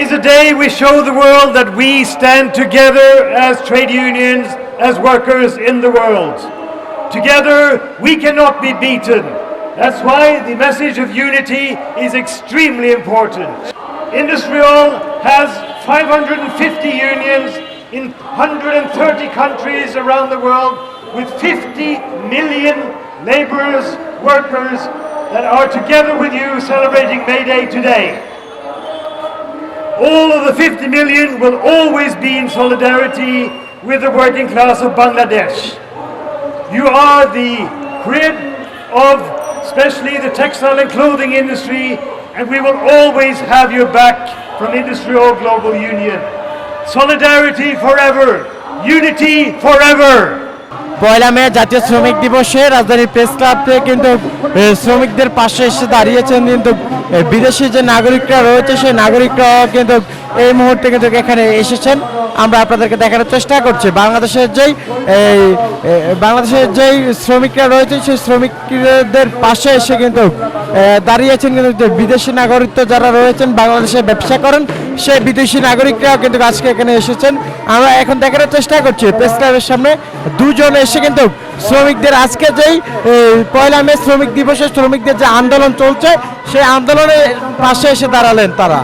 is a day we show the world that we stand together as trade unions, as workers in the world. Together we cannot be beaten. That's why the message of unity is extremely important. Industrial has 550 unions in 130 countries around the world with 50 million laborers, workers that are together with you celebrating May Day today. All of the 50 million will always be in solidarity with the working class of Bangladesh. You are the crib of especially the textile and clothing industry, and we will always have your back from Industrial Global Union. Solidarity forever, unity forever. পয়লা মে জাতীয় শ্রমিক দিবসে রাজধানীর press club থেকে কিন্তু শ্রমিকদের পাশে এসে দাঁড়িয়েছেন কিন্তু বিদেশি যে নাগরিকরা রয়েছে সেই নাগরিকরাও কিন্তু এই মুহূর্তে কিন্তু এখানে এসেছেন। আমরা আপনাদেরকে দেখানোর চেষ্টা করছি বাংলাদেশের যেই শ্রমিকরা রয়েছে সেই শ্রমিকদের পাশে এসে কিন্তু দাঁড়িয়েছেন কিন্তু বিদেশি নাগরিক যারা রয়েছেন বাংলাদেশে ব্যবসা করেন সেই বিদেশি নাগরিকরাও কিন্তু আজকে এখানে এসেছেন। আমরা এখন দেখানোর চেষ্টা করছি প্রেস ক্লাবের সামনে দুজন এসে কিন্তু শ্রমিকদের আজকে যেই পয়লা মে শ্রমিক দিবসে শ্রমিকদের যে আন্দোলন চলছে সেই আন্দোলনের পাশে এসে দাঁড়ালেন তারা।